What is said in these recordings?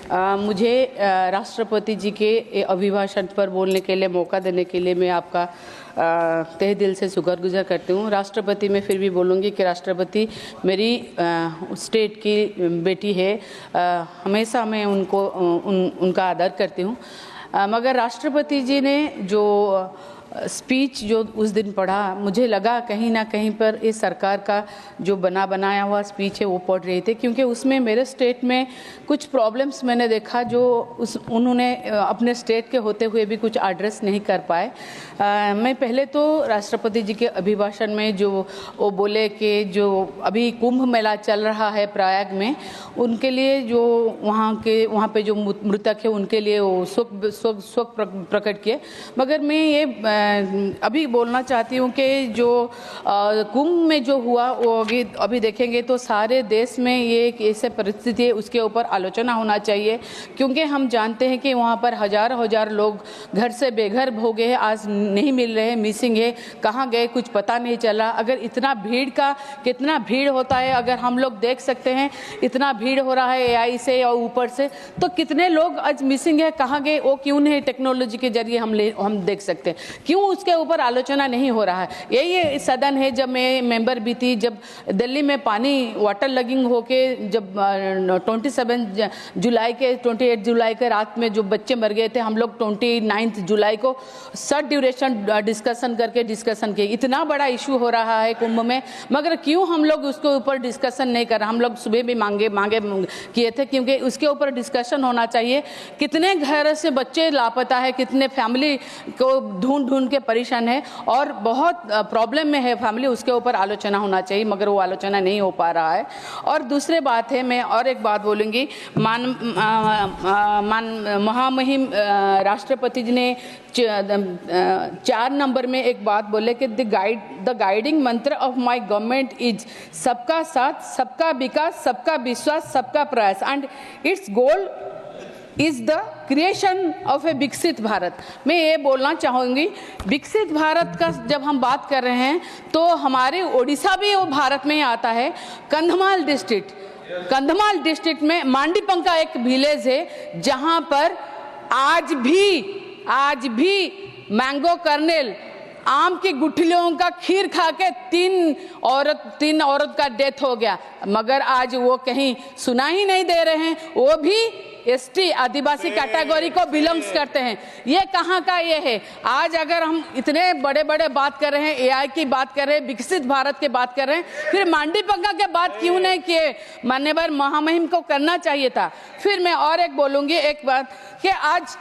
मुझे राष्ट्रपति जी के अभिभाषण पर बोलने के लिए मौका देने के लिए मैं आपका तहे दिल से शुक्रगुजार करती हूँ। राष्ट्रपति मैं फिर भी बोलूँगी कि राष्ट्रपति मेरी स्टेट की बेटी है, हमेशा मैं उनका आदर करती हूँ। मगर राष्ट्रपति जी ने जो स्पीच जो उस दिन पढ़ा, मुझे लगा कहीं ना कहीं पर इस सरकार का जो बनाया हुआ स्पीच है वो पढ़ रहे थे, क्योंकि उसमें मेरे स्टेट में कुछ प्रॉब्लम्स मैंने देखा जो उन्होंने अपने स्टेट के होते हुए भी कुछ एड्रेस नहीं कर पाए। मैं पहले तो राष्ट्रपति जी के अभिभाषण में जो वो बोले कि जो अभी कुंभ मेला चल रहा है प्रयाग में, उनके लिए जो वहाँ पे जो मृतक है उनके लिए वो शोक प्रकट किए। मगर मैं ये अभी बोलना चाहती हूँ कि जो कुंभ में जो हुआ वो अभी देखेंगे तो सारे देश में ये एक ऐसे परिस्थिति है, उसके ऊपर आलोचना होना चाहिए, क्योंकि हम जानते हैं कि वहाँ पर हजार लोग घर से बेघर हो गए, आज नहीं मिल रहे, मिसिंग है, कहाँ गए कुछ पता नहीं चला। अगर इतना भीड़ का कितना भीड़ होता है, अगर हम लोग देख सकते हैं इतना भीड़ हो रहा है AI से और ऊपर से, तो कितने लोग आज मिसिंग है, कहाँ गए, वो क्यों नहीं टेक्नोलॉजी के जरिए हम देख सकते हैं, क्यों उसके ऊपर आलोचना नहीं हो रहा है। यही सदन है, जब मैं मेंबर भी थी, जब दिल्ली में पानी वाटर लगिंग होके जब 28 जुलाई के रात में जो बच्चे मर गए थे, हम लोग 29 जुलाई को शॉर्ट ड्यूरेशन डिस्कशन किए। इतना बड़ा इशू हो रहा है कुंभ में, मगर क्यों हम लोग उसके ऊपर डिस्कशन नहीं कर रहे। हम लोग सुबह भी मांगे किए थे, क्योंकि उसके ऊपर डिस्कशन होना चाहिए। कितने घर से बच्चे लापता है, कितने फैमिली को ढूंढ के परेशान है और बहुत प्रॉब्लम में है फैमिली, उसके ऊपर आलोचना होना चाहिए, मगर वो आलोचना नहीं हो पा रहा है। और दूसरे बात है, मैं और एक बात बोलूँगी, महामहिम राष्ट्रपति जी ने 4 नंबर में एक बात बोले कि the guiding mantra of my government is सबका साथ, सबका विकास, सबका विश्वास, सबका प्रयास, and its goal is the creation of a विकसित भारत। मैं ये बोलना चाहूँगी, विकसित भारत का जब हम बात कर रहे हैं तो हमारे उड़ीसा भी वो भारत में ही आता है। कंधमाल डिस्ट्रिक्ट में मांडीपंका एक विलेज है, जहाँ पर आज भी मैंगो कर्नेल आम की गुठलियों का खीर खा के 3 औरत का डेथ हो गया, मगर आज वो कहीं सुना ही नहीं दे रहे हैं। वो भी ST आदिवासी कैटेगरी को बिलोंग्स करते हैं। ये कहाँ का ये है? आज अगर हम इतने बड़े बात कर रहे हैं, AI की बात कर रहे हैं, विकसित भारत की बात कर रहे हैं, फिर मांडीपंका के बात क्यों नहीं किए? मान्यवर महामहिम को करना चाहिए था। फिर मैं और एक बोलूँगी एक बात कि आज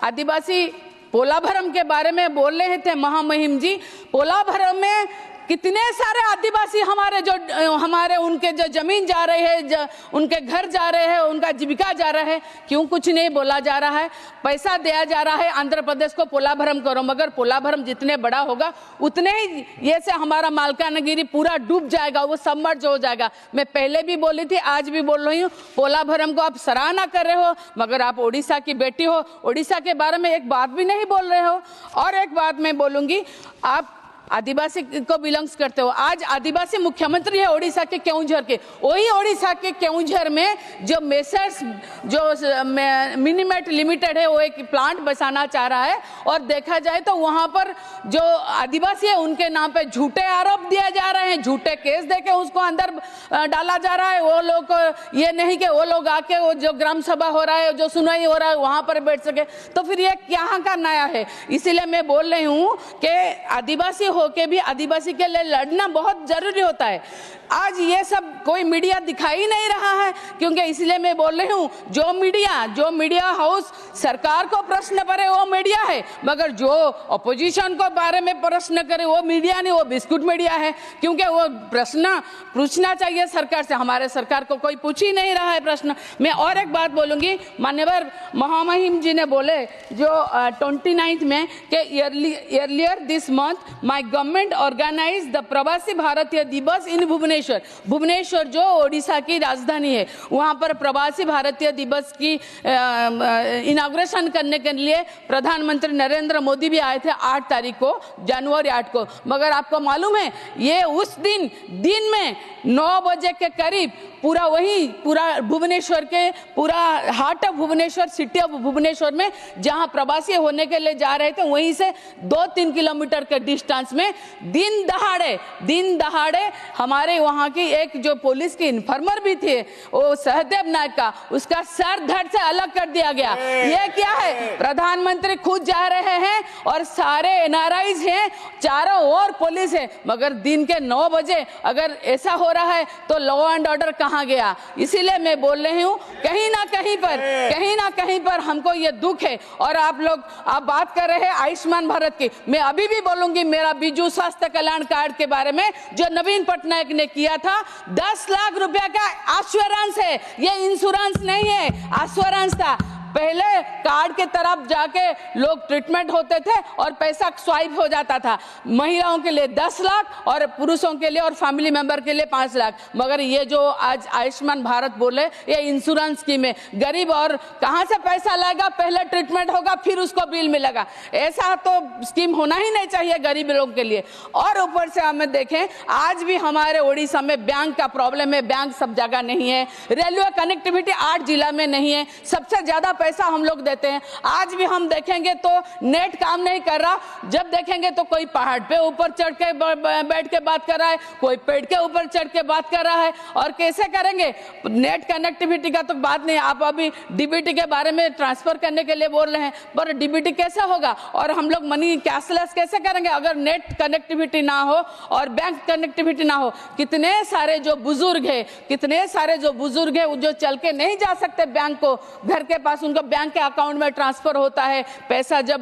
आदिवासी पोलाभरम के बारे में बोल रहे थे महामहिम जी। पोलाभरम में कितने सारे आदिवासी हमारे उनके जो जमीन जा रहे हैं, उनके घर जा रहे हैं, उनका जीविका जा रहा है, क्यों कुछ नहीं बोला जा रहा है? पैसा दिया जा रहा है आंध्र प्रदेश को पोलाभरम करो, मगर पोलाभरम जितने बड़ा होगा उतने ही ये से हमारा मालकानगिरी पूरा डूब जाएगा, वो सबमर्ज हो जाएगा। मैं पहले भी बोली थी, आज भी बोल रही हूँ, पोलाभरम को आप सराहना कर रहे हो, मगर आप उड़ीसा की बेटी हो, उड़ीसा के बारे में एक बात भी नहीं बोल रहे हो। और एक बात मैं बोलूँगी, आप आदिवासी को बिलोंग्स करते हो। आज आदिवासी मुख्यमंत्री है उड़ीसा के केउंझर के, वही उड़ीसा के केउंझर में जो मेसर्स जो मिनीमेट लिमिटेड है वो एक प्लांट बसाना चाह रहा है, और देखा जाए तो वहाँ पर जो आदिवासी है उनके नाम पे झूठे आरोप दिए जा रहे हैं, झूठे केस देके उसको अंदर डाला जा रहा है। वो लोग को ये नहीं कि वो लोग आके वो जो ग्राम सभा हो रहा है, जो सुनवाई हो रहा है, वहाँ पर बैठ सके, तो फिर ये यहाँ का नया है। इसीलिए मैं बोल रही हूँ कि आदिवासी होके भी आदिवासी के लिए लड़ना बहुत जरूरी होता है। आज ये सब कोई मीडिया दिखाई नहीं रहा है, क्योंकि इसलिए मैं बोल रही हूँ, जो मीडिया हाउस सरकार को प्रश्न करे वो मीडिया है, मगर जो अपोजिशन को बारे में प्रश्न करे वो मीडिया नहीं, वो बिस्कुट मीडिया है। क्योंकि वो प्रश्न पूछना चाहिए सरकार से, हमारे सरकार को कोई पूछ ही नहीं रहा है प्रश्न। मैं और एक बात बोलूँगी, मान्यवर महामहिम जी ने बोले जो 29 में कि earlier this month my government organized the प्रवासी भारतीय दिवस in भुवनेश्वर। भुवनेश्वर जो ओडिशा की राजधानी है, वहां पर प्रवासी भारतीय दिवस की इनॉग्रेशन करने के लिए प्रधानमंत्री नरेंद्र मोदी भी आए थे 8 तारीख को, जनवरी 8 को। मगर आपको मालूम है ये उस दिन में 9 बजे के करीब पूरा भुवनेश्वर के पूरा heart of Bhubaneswar, city of Bhubaneswar में जहां प्रवासी होने के लिए जा रहे थे, वहीं से 2-3 किलोमीटर के डिस्टेंस में दिन दहाड़े हमारे वहां की एक जो पुलिस की इन्फॉर्मर भी थे, वो सहदेव नायक का, उसका सर धड़ से अलग कर दिया गया। ये क्या है? प्रधानमंत्री खुद जा रहे हैं और सारे एनआरआईज हैं, चारों ओर पुलिस है, मगर दिन के 9 बजे अगर ऐसा हो रहा है तो लॉ एंड ऑर्डर कहां गया? इसीलिए मैं बोल रही हूं कहीं ना कहीं पर हमको ये दुख है। और आप बात कर रहे हैं आयुष्मान भारत की, मैं अभी भी बोलूंगी मेरा बिजू स्वास्थ्य कल्याण कार्ड के बारे में जो नवीन पटनायक ने किया था, 10 लाख रुपया का एश्योरेंस है, ये इंश्योरेंस नहीं है, एश्योरेंस था। पहले कार्ड के तरफ जाके लोग ट्रीटमेंट होते थे और पैसा स्वाइप हो जाता था, महिलाओं के लिए 10 लाख और पुरुषों के लिए और फैमिली मेंबर के लिए 5 लाख। मगर ये जो आज आयुष्मान भारत बोले, ये इंश्योरेंस स्कीम है, गरीब और कहां से पैसा लाएगा? पहले ट्रीटमेंट होगा फिर उसको बिल मिलेगा। ऐसा तो स्कीम होना ही नहीं चाहिए गरीब लोगों के लिए। और ऊपर से हमें देखें, आज भी हमारे ओडिशा में बैंक का प्रॉब्लम है, बैंक सब जगह नहीं है, रेलवे कनेक्टिविटी 8 जिला में नहीं है, सबसे ज्यादा पैसा हम लोग देते हैं। आज भी हम देखेंगे तो नेट काम नहीं कर रहा, जब देखेंगे तो कोई पहाड़ पे ऊपर चढ़ के बैठ के बात कर रहा है, कोई पेड़ के ऊपर चढ़ के बात कर रहा है। और कैसे करेंगे? नेट कनेक्टिविटी का तो बात नहीं, आप अभी डीबीटी के बारे में ट्रांसफर करने के लिए बोल रहे हैं, पर डीबीटी कैसे होगा? और हम लोग मनी कैशलेस कैसे करेंगे अगर नेट कनेक्टिविटी ना हो और बैंक कनेक्टिविटी ना हो? कितने सारे जो बुजुर्ग है जो चल के नहीं जा सकते बैंक को, घर के पास उनको बैंक के अकाउंट में ट्रांसफर होता है पैसा, जब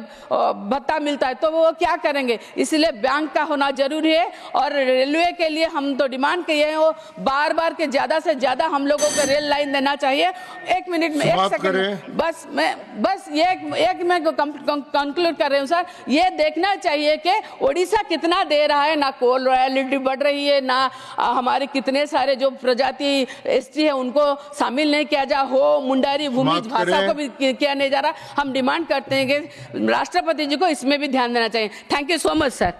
भत्ता मिलता है तो वो क्या करेंगे? इसलिए बैंक का होना जरूरी है। और रेलवे के लिए हम तो डिमांड किए हैं, वो बार के ज्यादा से ज्यादा हम लोगों को रेल लाइन देना चाहिए। 1 मिनट में 1 सेकंड बस मैं कंक्लूड कर रही हूँ सर। ये देखना चाहिए कि ओडिशा कितना दे रहा है, ना कोल रॉयल्टी बढ़ रही है, ना हमारे कितने सारे जो प्रजाति एसटी है उनको शामिल नहीं किया जा, हो मुंडारी भूमिज भाषा को भी किया नहीं जा रहा। हम डिमांड करते हैं कि राष्ट्रपति जी को इसमें भी ध्यान देना चाहिए। Thank you so much sir.